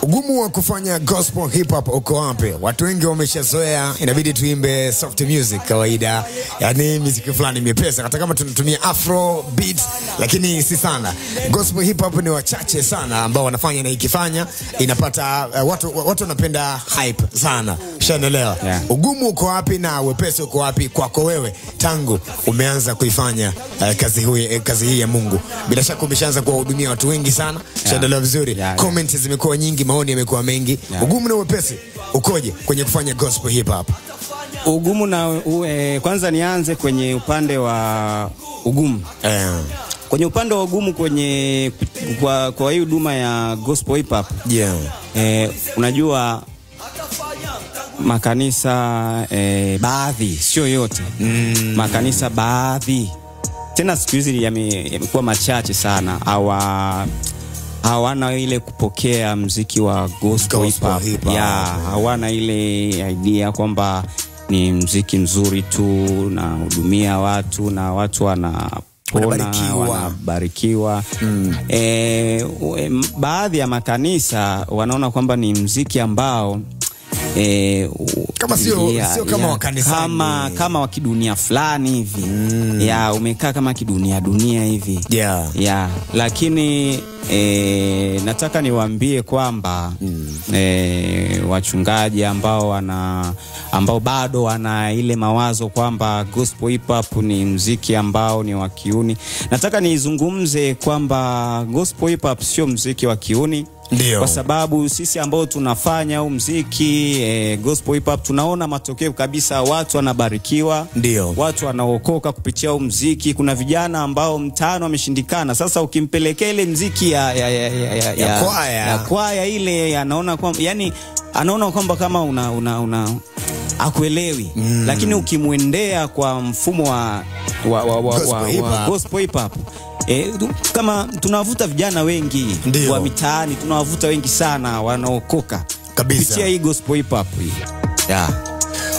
Ugumu wa kufanya gospel hip hop uko wapi? Watu wengi wameshazoea inabidi tuimbe soft music kawaida, yani muziki fulani mepesa, hata kama tunatumia afro beat, lakini si sana. Gospel hip hop ni wachache sana ambao wanafanya, na ikifanya inapata watu wanapenda hype sana. Ushaelewa? Yeah. Ugumu uko wapi na wepesi uko wapi kwako wewe tangu umeanza kuifanya kazi hii ya Mungu? Bila shaka umeshaanza kuwahudumia watu wengi sana. Ushaelewa vizuri? Comments zimekuwa nyingi, maoni yamekuwa mengi. Ugumu na wepesi ukoje kwenye kufanya gospel hip hop? Ugumu na kwanza nianze kwenye upande wa ugumu. Kwenye upande wa ugumu kwenye kwa hii huduma ya gospel hip hop. Unajua makanisa baadhi, sio yote. Makanisa baadhi tena siku hizi yamekuwa machache sana, hawana ile kupokea muziki wa gospel hip hop. Hawana ile idea kwamba ni muziki mzuri tu na hudumia watu na watu wanabarikiwa. Baadhi ya makanisa wanaona kwamba ni muziki ambao kama sio kama wa kanisani, kama wa kidunia fulani hivi. Umekaa kama kidunia hivi. Lakini nataka niwaambie kwamba wachungaji ambao bado wana ile mawazo kwamba gospel hip hop ni muziki ambao ni wa kiuni, nataka nizungumze kwamba gospel hip hop sio muziki wa kiuni. Ndiyo. Kwa sababu sisi ambao tunafanya huu muziki gospel hip hop tunaona matokeo kabisa, watu wanabarikiwa. Ndiyo. Watu wanaokoka kupitia huu muziki. Kuna vijana ambao mtaano wameshindikana, sasa ukimpelekea ile muziki ya kwaya ile, anaona kwamba kama una akuelewi. Lakini ukimwendea kwa mfumo wa gospel hip hop, kama tunawavuta vijana wengi wa mitaani, tunawavuta wengi sana wanaokoka kupitia hii gospel hip hop hii.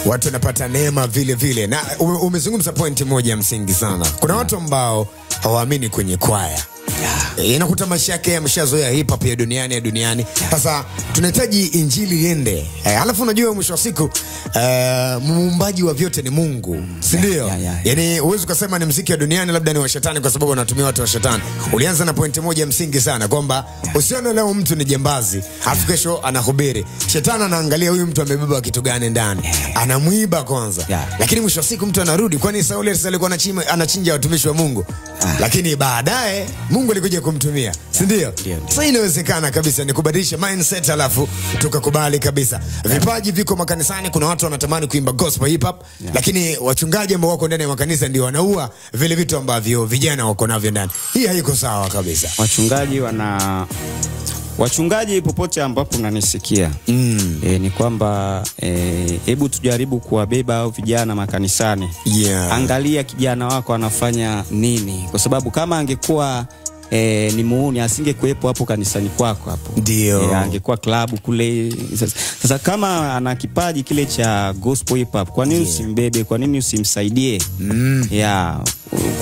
Watu wanapata neema vile vile. Na umezungumza point moja msingi sana. Kuna watu ambao hawaamini kwenye kwaya. Inakuta maisha yake yameshazoea hip hop ya duniani. Sasa tunahitaji injili iende. Alafu unajua mwisho wa siku muumbaji wa vyote ni Mungu, si ndio? Yani uwezo kusema ni muziki wa duniani labda ni wa shetani kwa sababu wanatumia watu wa shetani. Ulianza na point moja msingi sana kwamba usione leo mtu ni jambazi, afu kesho anahubiri. Shetani anaangalia huyu mtu amebeba kitu gani ndani. Anamuiba kwanza. Lakini mwisho wa siku mtu anarudi, kwani Sauli alikuwa anachinja watumishi wa Mungu. Lakini baadaye Mungu alikuja kumtumia, si ndio? Sasa inawezekana kabisa ni kubadilisha mindset, alafu tukakubali kabisa. Vipaji viko makanisani, kuna watu wanatamani kuimba gospel hip hop, lakini wachungaji ambao wako ndani ya makanisa ndio wanaua vile vitu ambavyo vijana wako navyo ndani. Hii haiko sawa kabisa. Wachungaji popote ambapo unanisikia, ni kwamba hebu tujaribu kuwabeba hao vijana makanisani. Angalia kijana wako anafanya nini, kwa sababu kama angekuwa ni muuni asingekuepo hapo kanisani kwako hapo. Ndio. Angekuwa klabu kule. Sasa kama ana kipaji kile cha gospel hip hop, kwa nini usimbebe? Kwa nini usimsaidie?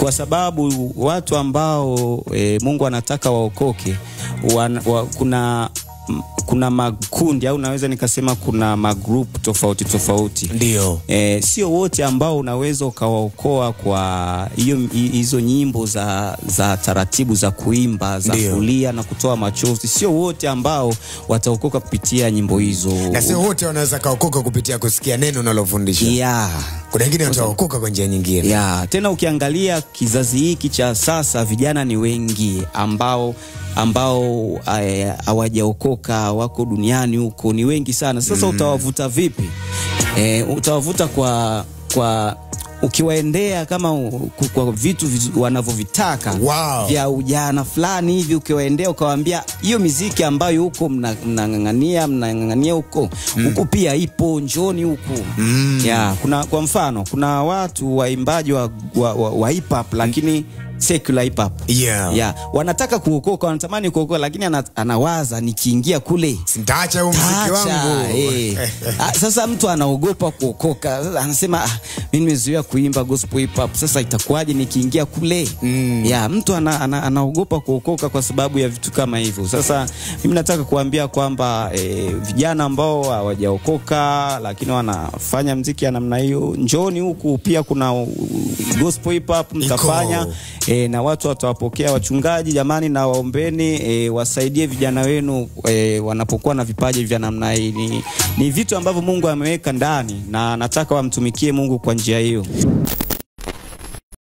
Kwa sababu watu ambao Mungu anataka waokoke, kuna makundi, au naweza nikasema kuna magroup tofauti. Ndio. Sio wote ambao unaweza ukawaokoa kwa hizo nyimbo za taratibu za kuimba, za kulia na kutoa machozi. Sio wote ambao wataokoka kupitia nyimbo hizo. Na sio wote wanaweza kaokoka kupitia kusikia neno unalofundisha. Kuna wengine wataokoka kwa njia nyingine. Tena ukiangalia kizazi hiki cha sasa, vijana ni wengi ambao hawajaokoka, wako duniani huko, ni wengi sana. Sasa utawavuta vipi? Utawavuta kwa ukiwaendea kama kwa vitu wanavyovitaka vya ujana fulani hivi. Ukiwaendea ukawaambia hiyo muziki ambayo huko mnang'ang'ania huko pia ipo, njoni huko. Kwa mfano kuna watu waimbaji wa hip hop, lakini secular hip hop. Yeah. Wanataka kuokoka, wanatamani kuokoka, lakini anawaza nikiingia kule sitaacha huu muziki wangu. Sasa mtu anaogopa kuokoka. Sasa anasema mimi nimezoea kuimba gospel hip hop, sasa itakuwaje nikiingia kule? Mtu anaogopa kuokoka kwa sababu ya vitu kama hivyo. Sasa mimi nataka kuambia kwamba vijana ambao hawajaokoka lakini wanafanya muziki ya namna hiyo, njoni huku pia kuna gospel hip hop mtafanya na watu watawapokea. Wachungaji jamani, na waombeni wasaidie vijana wenu wanapokuwa na vipaji vya namna hii. Ni vitu ambavyo Mungu ameweka ndani na nataka wamtumikie Mungu kwa njia hiyo.